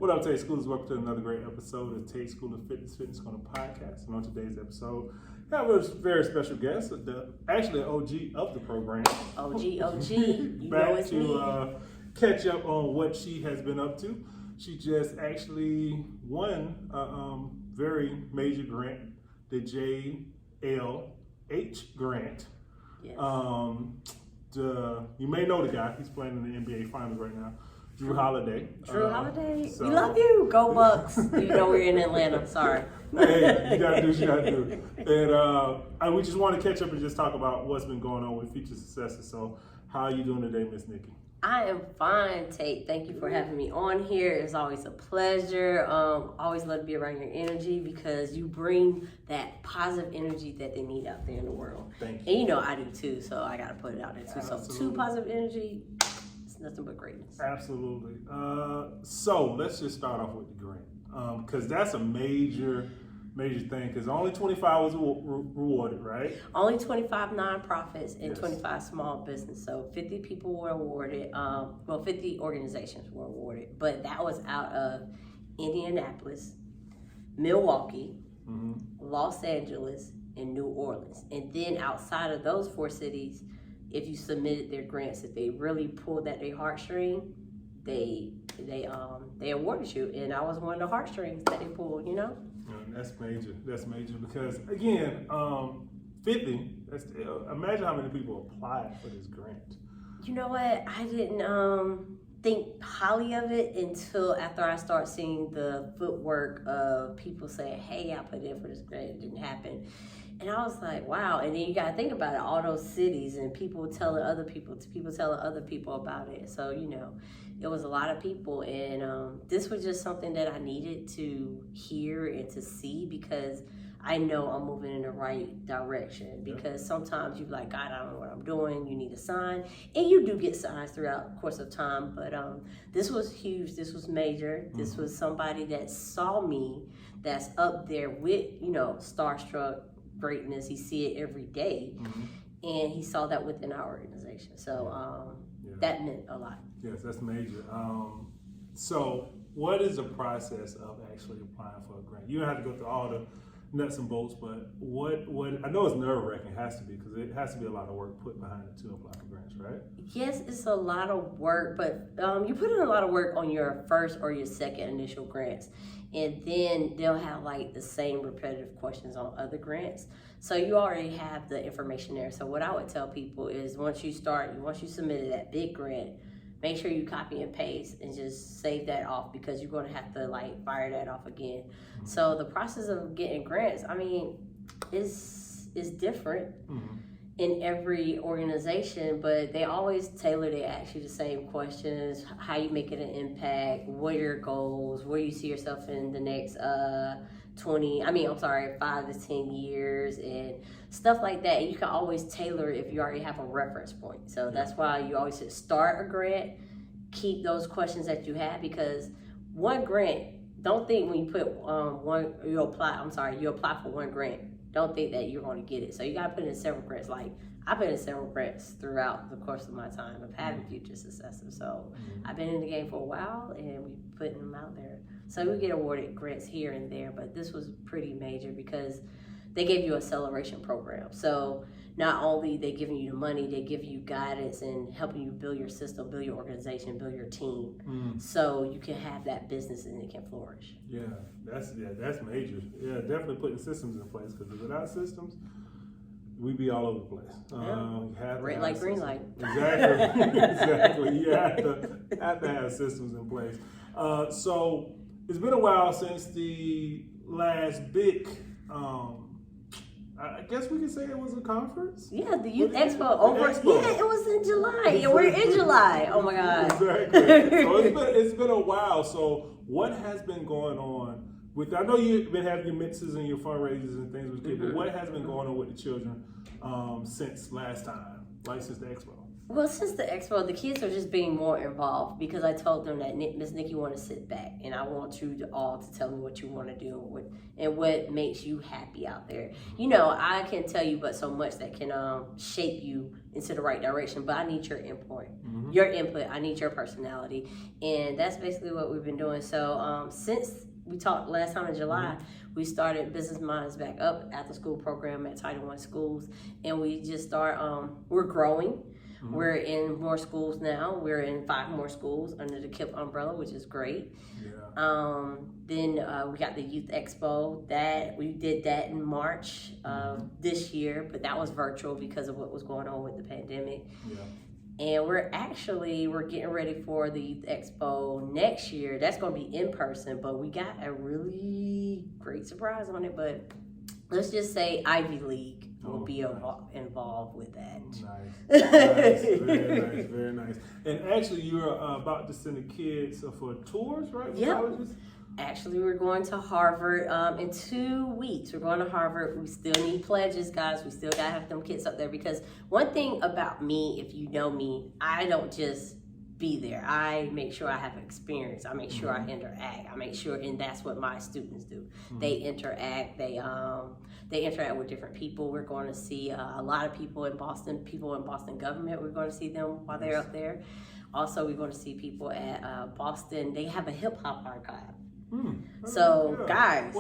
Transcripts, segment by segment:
What up, Tate Schoolers? Welcome to another great episode of Tate School of Fitness Corner podcast. And on today's episode, we have a very special guest, actually an OG of the program. OG, you know it's me. To catch up on what she has been up to. She just actually won a very major grant, the JLH grant. Yes. You may know the guy. He's playing in the NBA Finals right now. Drew Holiday. Holiday. We love you. Go Bucks. Even though we're in Atlanta. Sorry. Hey, you gotta do what you gotta do. And we just want to catch up and just talk about what's been going on with Future Successor. So how are you doing today, Miss Nikki? I am fine, Tate. Thank you for having me on here. It's always a pleasure. Always love to be around your energy because you bring that positive energy that they need out there in the world. Thank you. And you know I do too, so I gotta put it out there too. Absolutely. So too positive energy, it's nothing but greatness. Absolutely. So let's just start off with the grant, because that's a major thing. Because only 25 was rewarded, right? Only 25 nonprofits and Yes. 25 small business. So 50 people were awarded. 50 organizations were awarded, but that was out of Indianapolis, Milwaukee, Los Angeles, and New Orleans. And then outside of those four cities, if you submitted their grants, if they really pulled at their heartstring, they awarded you. And I was one of the heartstrings that they pulled, you know? That's major. That's major because, again, 50, imagine how many people applied for this grant. You know what? I didn't think highly of it until after I start seeing the footwork of people saying, hey, I put in for this grant, it didn't happen. And I was like, wow. And then you got to think about it, all those cities and people telling other people about it. So, you know, it was a lot of people. And this was just something that I needed to hear and to see because I know I'm moving in the right direction. Because sometimes you're like, God, I don't know what I'm doing. You need a sign. And you do get signs throughout the course of time. But this was huge. This was major. This was somebody that saw me that's up there with, you know, starstruck greatness. He see it every day, and he saw that within our organization. So that meant a lot. Yes, that's major. So what is the process of actually applying for a grant? You don't have to go through all the nuts and bolts, but what I know it's nerve-wracking. It has to be because it has to be a lot of work put behind it to apply for grants, right? Yes, it's a lot of work, but you put in a lot of work on your first or your second initial grants. And then they'll have like the same repetitive questions on other grants. So you already have the information there. So what I would tell people is once you submitted that big grant, make sure you copy and paste and just save that off because you're going to have to like fire that off again. So the process of getting grants, I mean, is different in every organization, but they always they ask you the same questions: how you making an impact, what are your goals, where you see yourself in the next 5 to 10 years, and stuff like that. And you can always tailor if you already have a reference point. So that's why you always should start a grant, keep those questions that you have, because one grant, don't think when you put you apply for one grant, don't think that you're going to get it. So you got to put in several grants. Like I've been in several grants throughout the course of my time of having Future Successor. So I've been in the game for a while and we putting them out there. So we get awarded grants here and there, but this was pretty major because they gave you an acceleration program. So not only they giving you the money, they give you guidance and helping you build your system, build your organization, build your team, so you can have that business and it can flourish. Yeah, that's major. Yeah, definitely putting systems in place because without systems, we'd be all over the place. Red light, green light. Exactly. You have to have systems in place. So it's been a while since the last big. I guess we could say it was a conference. Yeah, the Youth Expo. Yeah, it was in July. Yeah, we're in July. Oh my God. Exactly. So it's been a while. So what has been going on with? I know you've been having your mixes and your fundraisers and things with kids, but what has been going on with the children since last time, like since the expo? Well, since the expo, the kids are just being more involved because I told them that Miss Nikki want to sit back and I want you all to tell me what you want to do and what makes you happy out there. You know, I can tell you but so much that can shape you into the right direction, but I need your input. Mm-hmm. Your input, I need your personality. And that's basically what we've been doing. So since we talked last time in July, we started Business Minds back up after school program at Title I schools. And we just we're growing. Mm-hmm. We're in more schools now. We're in 5 more schools under the KIP umbrella, which is great. Yeah. Then we got the Youth Expo. That we did that in March this year, but that was virtual because of what was going on with the pandemic. Yeah. And we're getting ready for the Youth Expo next year. That's going to be in person, but we got a really great surprise on it. But let's just say Ivy League will be involved with that. Nice. Very nice, very nice. And actually, you're about to send the kids for tours, right? Yeah. Actually, we're going to Harvard in 2 weeks. We're going to Harvard. We still need pledges, guys. We still got to have them kids up there because one thing about me, if you know me, I don't just be there. I make sure I have experience. I make sure I interact. I make sure, and that's what my students do. They interact. They interact with different people. We're going to see a lot of people in Boston government. We're going to see them while they're up there. Also, we're going to see people at Boston. They have a hip hop archive. So, guys,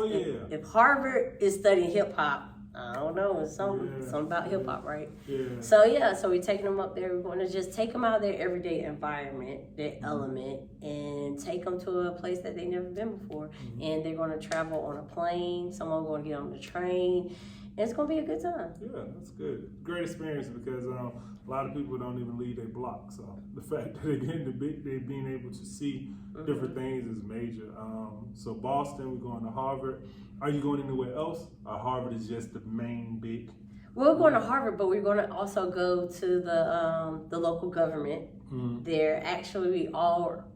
if Harvard is studying hip hop, I don't know, it's something about hip hop, right? Yeah. So we're taking them up there. We're going to just take them out of their everyday environment, their element, and take them to a place that they've never been before. And they're going to travel on a plane. Someone's going to get on the train. And it's going to be a good time. Yeah, that's good. Great experience because a lot of people don't even leave their block. So the fact that they're being able to see different things is major. So Boston, we're going to Harvard. Are you going anywhere else? Harvard is just the main big. We're going to Harvard, but we're going to also go to the local government. There, actually,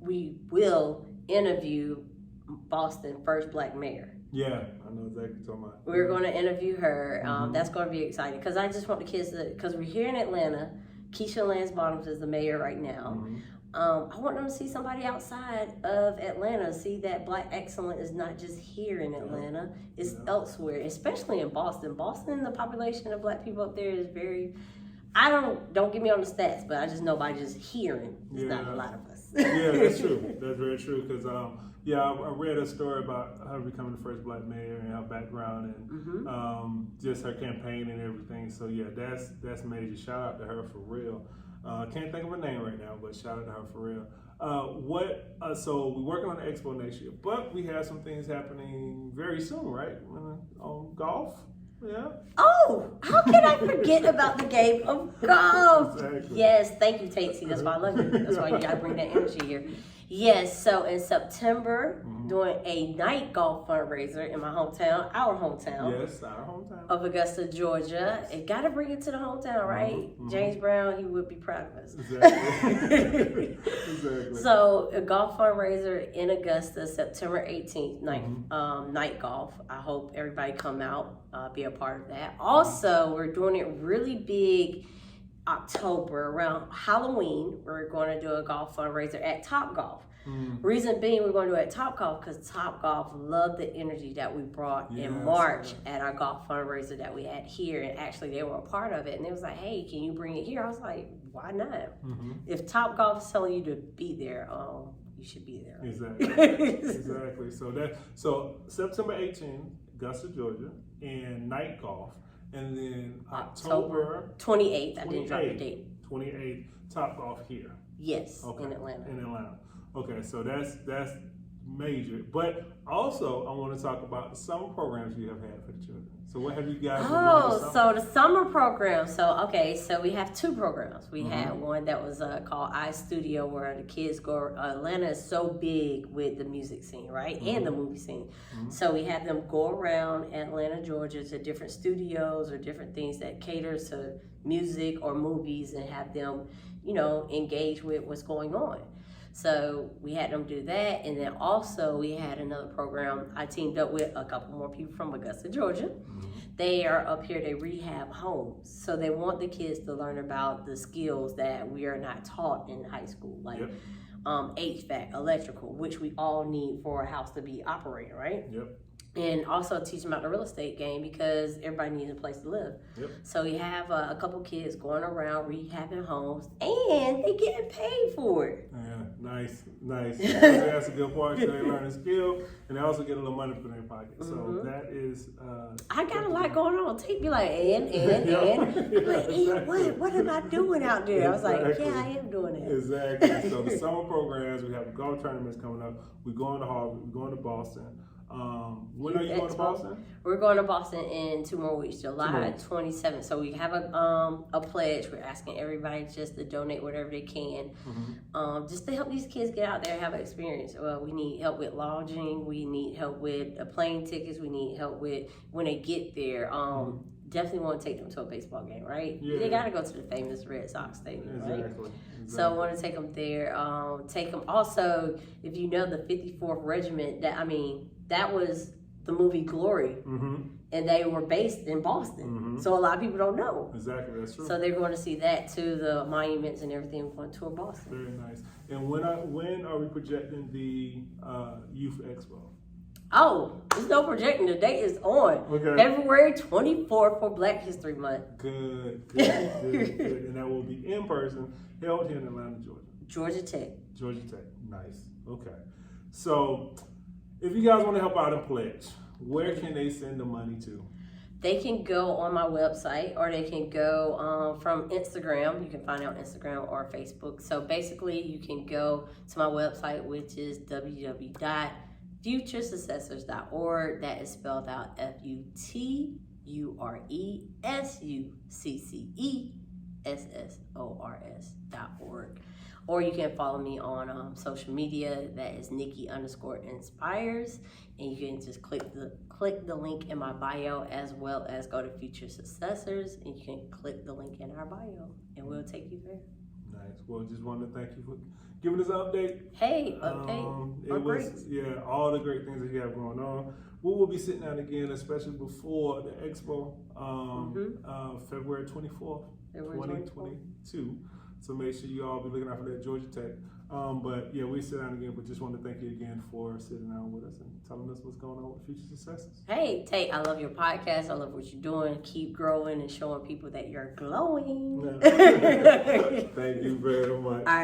we will interview Boston first Black mayor. Yeah, I know exactly what you're talking about. We're going to interview her. That's going to be exciting because I just want the kids to, because we're here in Atlanta. Keisha Lance Bottoms is the mayor right now. I want them to see somebody outside of Atlanta, see that Black excellence is not just here in Atlanta, it's elsewhere, especially in Boston. Boston, the population of Black people up there is very, don't get me on the stats, but I just know by just hearing, it's not a lot of us. Yeah, that's true. That's very true because I read a story about her becoming the first Black mayor and her background and just her campaign and everything. So yeah, that's major. Shout out to her for real. Can't think of her name right now, but shout out to her for real. So we're working on the expo next year, but we have some things happening very soon, right? On golf. Yeah. Oh, how can I forget about the game of golf? Exactly. Yes, thank you, Tate. See, that's why I love you. That's why you gotta bring that energy here. Yes, so in September, doing a night golf fundraiser in my hometown, our hometown. Yes, our hometown. Of Augusta, Georgia. It gotta bring it to the hometown, right? James Brown, he would be proud of us. Exactly. Exactly. So a golf fundraiser in Augusta, September 18th, night golf. I hope everybody come out, be a part of that. Also, we're doing it really big October around Halloween. We're going to do a golf fundraiser at Top Golf. Reason being we're going to do it at Top Golf because Top Golf loved the energy that we brought in March at our golf fundraiser that we had here, and actually they were a part of it, and it was like, hey, can you bring it here? I was like, why not? If Top Golf is telling you to be there, you should be there. Exactly. Exactly. So September 18th, Augusta, Georgia, and night golf. And then October 28th, I didn't drop the date. 28th, Top Golf here. Yes, in Atlanta. In Atlanta. Okay, so that's major. But also, I want to talk about the summer programs you have had for the children. So what have you guys been doing? So the summer program. So we have 2 programs. We had one that was called iStudio, where the kids go. Atlanta is so big with the music scene, right, and the movie scene. So we have them go around Atlanta, Georgia, to different studios or different things that cater to music or movies, and have them, engage with what's going on. So we had them do that, and then also we had another program. I teamed up with a couple more people from Augusta, Georgia. they are up here, they rehab homes. So they want the kids to learn about the skills that we are not taught in high school, like HVAC, electrical, which we all need for a house to be operating, right? Yep. And also teach them about the real estate game because everybody needs a place to live. Yep. So we have a couple kids going around rehabbing homes, and they getting paid for it. Yeah, nice. That's a good part. So they learn a skill, and they also get a little money for their pocket. So that is. I got a lot going on. Tate be like, and. I'm like, hey, what am I doing out there? I was like, yeah, I am doing it. Exactly. So the summer programs, we have golf tournaments coming up. We're going to Harvard. We're going to Boston. When are you going to Boston? We're going to Boston in 2 more weeks, July 27th. So we have a pledge. We're asking everybody just to donate whatever they can, just to help these kids get out there and have an experience. Well, we need help with lodging. We need help with plane tickets. We need help with when they get there. Definitely want to take them to a baseball game, right? Yeah. They got to go to the famous Red Sox Stadium, right? So I want to take them there. Take them also, if you know the 54th Regiment, that was the movie Glory, and they were based in Boston. So a lot of people don't know. Exactly, that's true. So they're going to see that too, the monuments and everything. We're going to tour Boston. Very nice. And when are we projecting the Youth Expo? Oh, there's no projecting. The date is on. Okay. February 24th for Black History Month. Good. And that will be in person, held here in Atlanta, Georgia. Georgia Tech. Nice. Okay. So, if you guys want to help out and pledge, where can they send the money to? They can go on my website, or they can go from Instagram. You can find it on Instagram or Facebook. So basically, you can go to my website, which is www.futuresuccessors.org. That is spelled out FUTURESUCCESSORS.org. Or you can follow me on social media. That is Nikki_inspires, and you can just click the link in my bio, as well as go to Future Successors, and you can click the link in our bio, and we'll take you there. Nice. Well, just wanted to thank you for giving us an update. Hey, update. It was all the great things that you have going on. We will be sitting down again, especially before the expo, February 24th, 2022. So make sure you all be looking out for that Georgia Tech. But yeah, we sit down again, but just want to thank you again for sitting down with us and telling us what's going on with Future Successors. Hey, Tate, I love your podcast. I love what you're doing. Keep growing and showing people that you're glowing. Thank you very much.